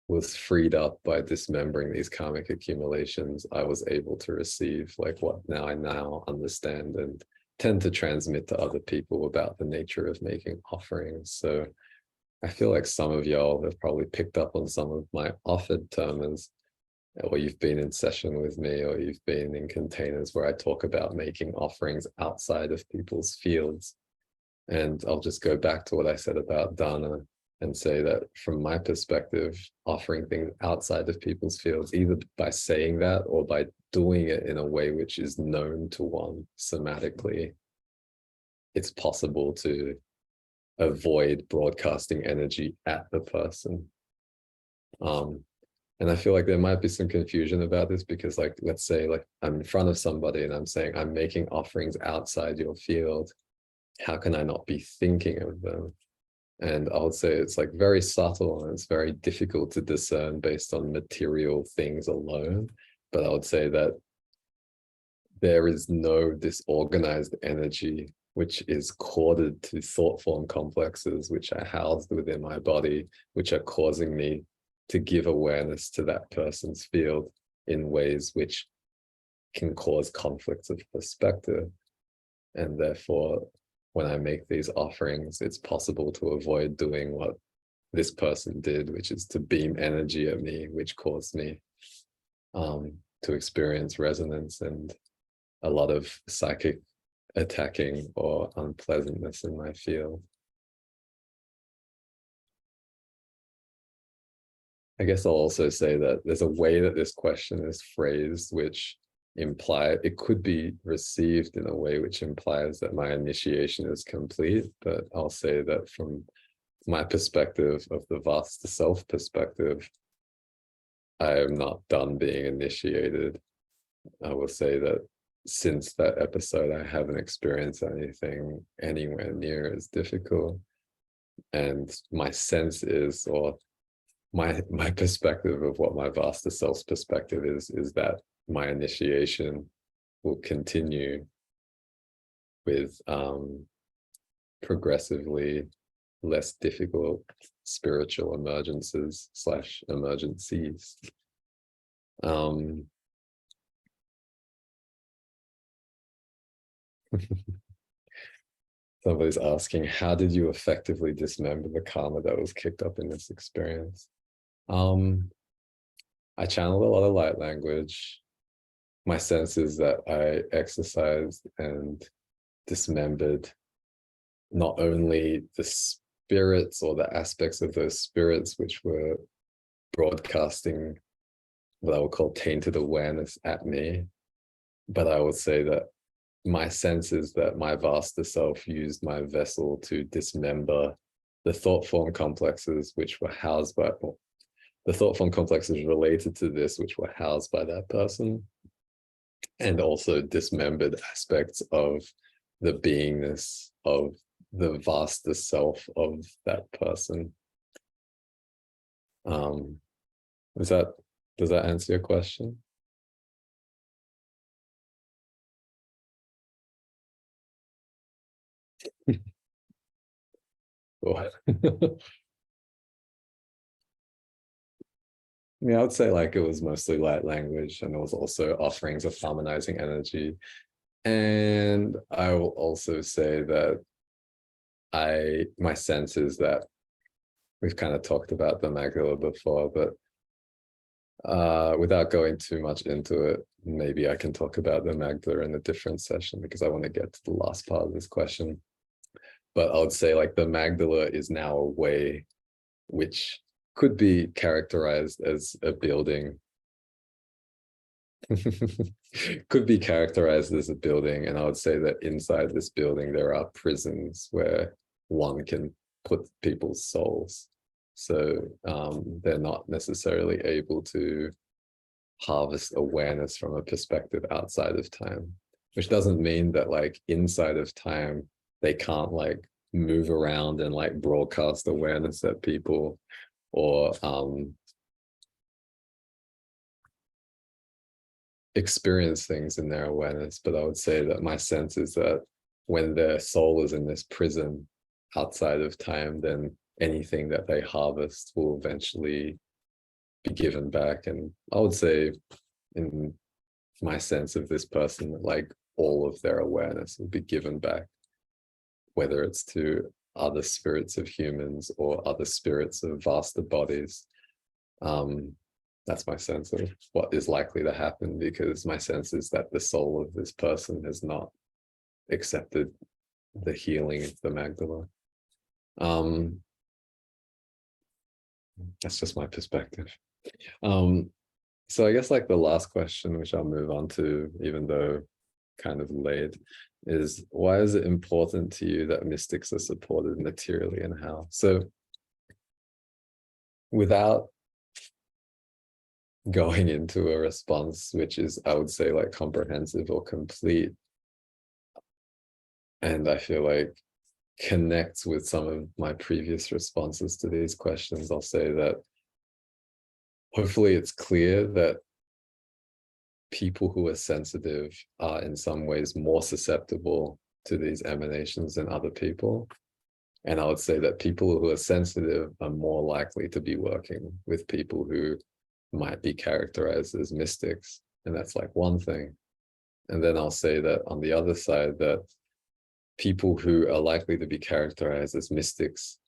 Speaker 2: was freed up by dismembering these karmic accumulations, I was able to receive like what I now understand and tend to transmit to other people about the nature of making offerings. So I feel like some of y'all have probably picked up on some of my offered terms, or you've been in session with me, or you've been in containers where I talk about making offerings outside of people's fields. And I'll just go back to what I said about Dana and say that from my perspective, offering things outside of people's fields, either by saying that or by doing it in a way which is known to one somatically, it's possible to avoid broadcasting energy at the person. And I feel like there might be some confusion about this, because like, let's say like I'm in front of somebody and I'm saying, I'm making offerings outside your field. How can I not be thinking of them? And I would say it's like very subtle and it's very difficult to discern based on material things alone. But I would say that there is no disorganized energy which is corded to thought form complexes, which are housed within my body, which are causing me to give awareness to that person's field in ways which can cause conflicts of perspective. And therefore, when I make these offerings, it's possible to avoid doing what this person did, which is to beam energy at me, which caused me to experience resonance and a lot of psychic attacking or unpleasantness in my field. I guess I'll also say that there's a way that this question is phrased, which imply, it could be received in a way which implies that my initiation is complete, but I'll say that from my perspective of the vast self perspective, I am not done being initiated. I will say that since that episode, I haven't experienced anything anywhere near as difficult. And my sense is, or my perspective of what my vaster self's perspective is that my initiation will continue with progressively less difficult spiritual emergences / emergencies. Somebody's asking, how did you effectively dismember the karma that was kicked up in this experience? I channeled a lot of light language. My sense is that I exercised and dismembered not only the spirits or the aspects of those spirits which were broadcasting what I would call tainted awareness at me, but I would say that my sense is that my vaster self used my vessel to dismember the thought form complexes which were housed by, well, the thought form complexes related to this which were housed by that person, and also dismembered aspects of the beingness of the vaster self of that person. Does that answer your question? Yeah, I would say like it was mostly light language, and there was also offerings of harmonizing energy. And I will also say that my sense is that we've kind of talked about the Magdala before, but without going too much into it, maybe I can talk about the Magdala in a different session because I want to get to the last part of this question. But I would say like the Magdala is now a way which could be characterized as a building. Could be characterized as a building, and I would say that inside this building there are prisons where one can put people's souls. So they're not necessarily able to harvest awareness from a perspective outside of time, which doesn't mean that like inside of time they can't like move around and like broadcast awareness at people, or experience things in their awareness. But I would say that my sense is that when their soul is in this prison outside of time, then anything that they harvest will eventually be given back. And I would say in my sense of this person, like all of their awareness will be given back, whether it's to other spirits of humans or other spirits of vaster bodies. That's my sense of what is likely to happen, because my sense is that the soul of this person has not accepted the healing of the Magdala. That's just my perspective. So I guess like the last question, which I'll move on to, even though kind of late, is why is it important to you that mystics are supported materially, and how? So without going into a response which is, I would say, like comprehensive or complete, and I feel like connects with some of my previous responses to these questions, I'll say that hopefully it's clear that people who are sensitive are in some ways more susceptible to these emanations than other people. And I would say that people who are sensitive are more likely to be working with people who might be characterized as mystics. And that's like one thing. And then I'll say that on the other side, that people who are likely to be characterized as mystics,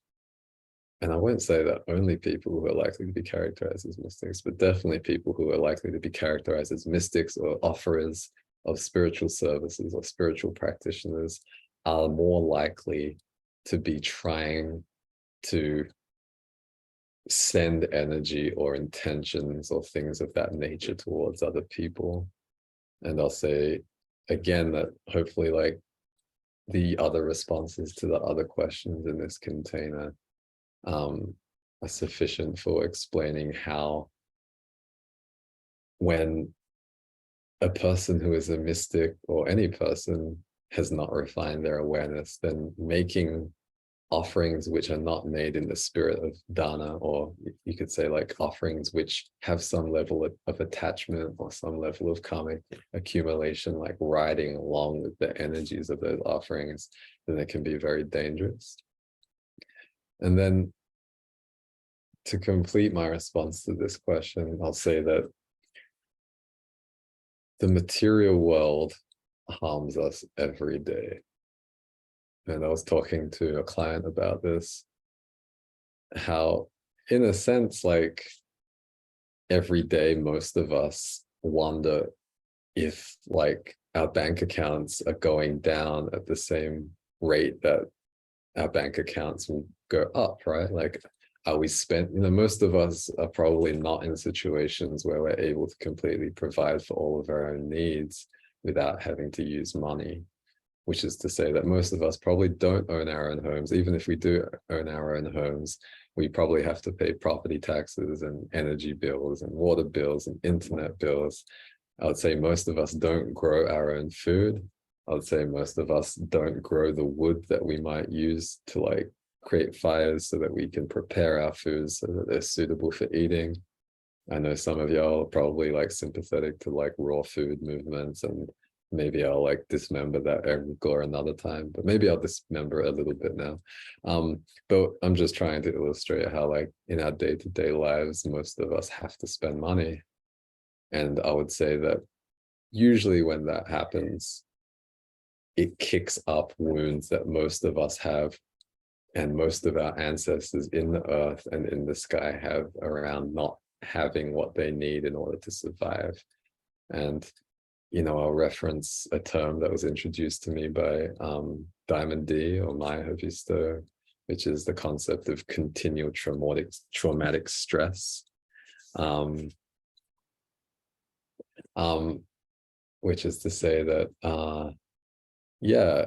Speaker 2: and I won't say that only people who are likely to be characterized as mystics, but definitely people who are likely to be characterized as mystics or offerers of spiritual services or spiritual practitioners are more likely to be trying to send energy or intentions or things of that nature towards other people. And I'll say again that hopefully like the other responses to the other questions in this container are sufficient for explaining how when a person who is a mystic or any person has not refined their awareness, then making offerings which are not made in the spirit of dana, or you could say like offerings which have some level of attachment or some level of karmic accumulation, like riding along with the energies of those offerings, then it can be very dangerous. And then to complete my response to this question, I'll say that the material world harms us every day. And I was talking to a client about this, how in a sense, like every day, most of us wonder if like our bank accounts are going down at the same rate that our bank accounts will go up, right? Like, are we spent, most of us are probably not in situations where we're able to completely provide for all of our own needs without having to use money, which is to say that most of us probably don't own our own homes. Even if we do own our own homes, we probably have to pay property taxes and energy bills and water bills and internet bills. I would say most of us don't grow our own food. I would say most of us don't grow the wood that we might use to like create fires so that we can prepare our foods so that they're suitable for eating. I know some of y'all are probably like sympathetic to like raw food movements, and maybe I'll like dismember that egregore another time, but maybe I'll dismember it a little bit now. But I'm just trying to illustrate how like in our day-to-day lives, most of us have to spend money. And I would say that usually when that happens, it kicks up wounds that most of us have, and most of our ancestors in the earth and in the sky have, around not having what they need in order to survive. And, I'll reference a term that was introduced to me by Diamond D or Maya Havisto, which is the concept of continual traumatic stress, which is to say that, yeah,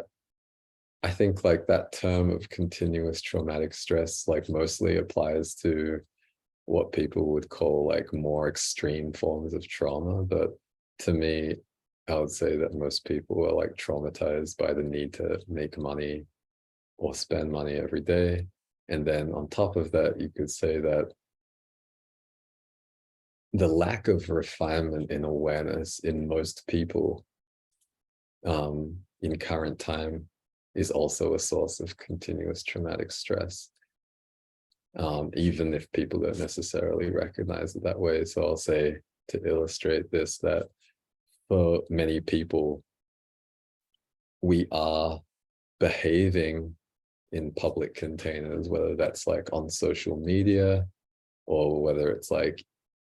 Speaker 2: I think like that term of continuous traumatic stress like mostly applies to what people would call like more extreme forms of trauma. But to me, I would say that most people are like traumatized by the need to make money or spend money every day. And then on top of that, you could say that the lack of refinement in awareness in most people in current time is also a source of continuous traumatic stress, even if people don't necessarily recognize it that way. So I'll say, to illustrate this, that for many people, we are behaving in public containers, whether that's like on social media or whether it's like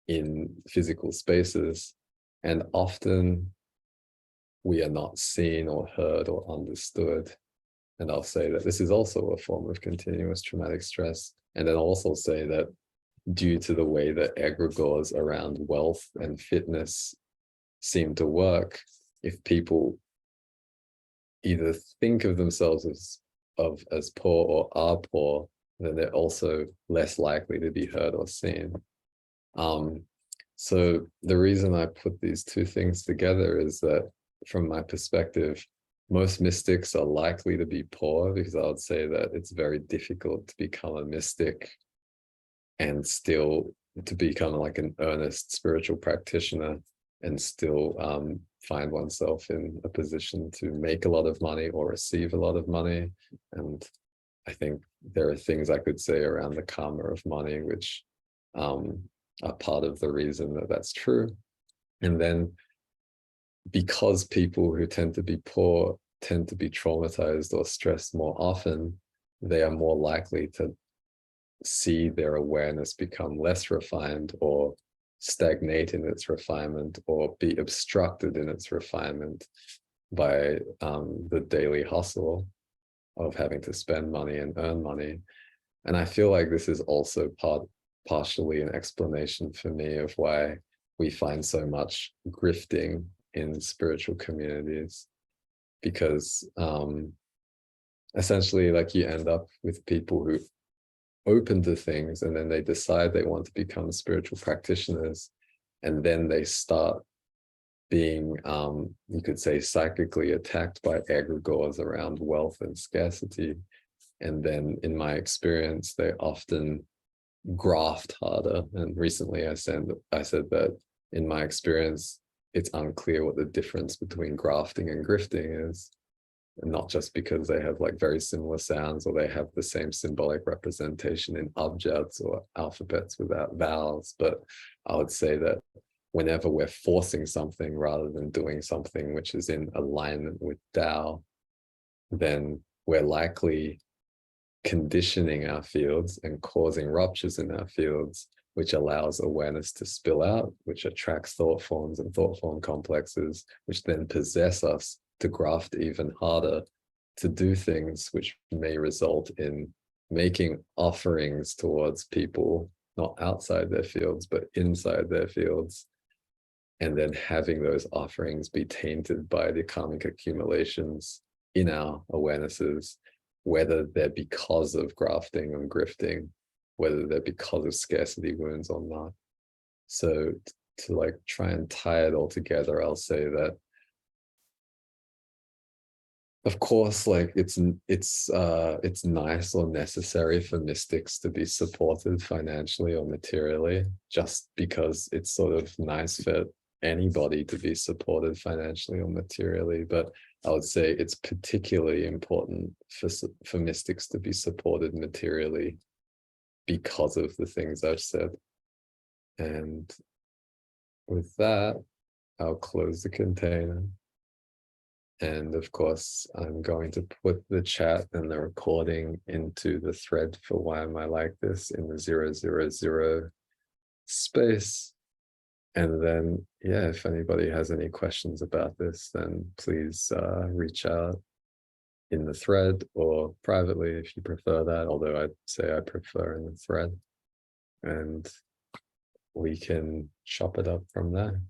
Speaker 2: in physical spaces, and often we are not seen or heard or understood. And I'll say that this is also a form of continuous traumatic stress. And then I'll also say that due to the way that egregores around wealth and fitness seem to work, if people either think of themselves as poor or are poor, then they're also less likely to be heard or seen. So the reason I put these two things together is that from my perspective, most mystics are likely to be poor, because I would say that it's very difficult to become a mystic and still to become like an earnest spiritual practitioner and still find oneself in a position to make a lot of money or receive a lot of money. And I think there are things I could say around the karma of money, which are part of the reason that that's true. And then because people who tend to be poor tend to be traumatized or stressed more often, they are more likely to see their awareness become less refined or stagnate in its refinement or be obstructed in its refinement by the daily hustle of having to spend money and earn money. And I feel like this is also partially an explanation for me of why we find so much grifting in spiritual communities, because essentially, like, you end up with people who open to things and then they decide they want to become spiritual practitioners, and then they start being, you could say, psychically attacked by egregores around wealth and scarcity. And then in my experience, they often graft harder. And recently I said that in my experience, it's unclear what the difference between grafting and grifting is. And not just because they have like very similar sounds, or they have the same symbolic representation in abjads or alphabets without vowels, but I would say that whenever we're forcing something rather than doing something which is in alignment with Tao, then we're likely conditioning our fields and causing ruptures in our fields, which allows awareness to spill out, which attracts thought forms and thought form complexes, which then possess us to graft even harder, to do things which may result in making offerings towards people, not outside their fields, but inside their fields, and then having those offerings be tainted by the karmic accumulations in our awarenesses, whether they're because of grafting and grifting, whether they're because of scarcity wounds or not. So to like try and tie it all together, I'll say that, of course, like it's nice or necessary for mystics to be supported financially or materially, just because it's sort of nice for anybody to be supported financially or materially. But I would say it's particularly important for mystics to be supported materially because of the things I've said. And with that, I'll close the container. And of course, I'm going to put the chat and the recording into the thread for Why Am I Like This in the 000 space. And then, yeah, if anybody has any questions about this, then please reach out in the thread or privately if you prefer that, although I'd say I prefer in the thread. And we can chop it up from there.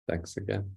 Speaker 2: Thanks again.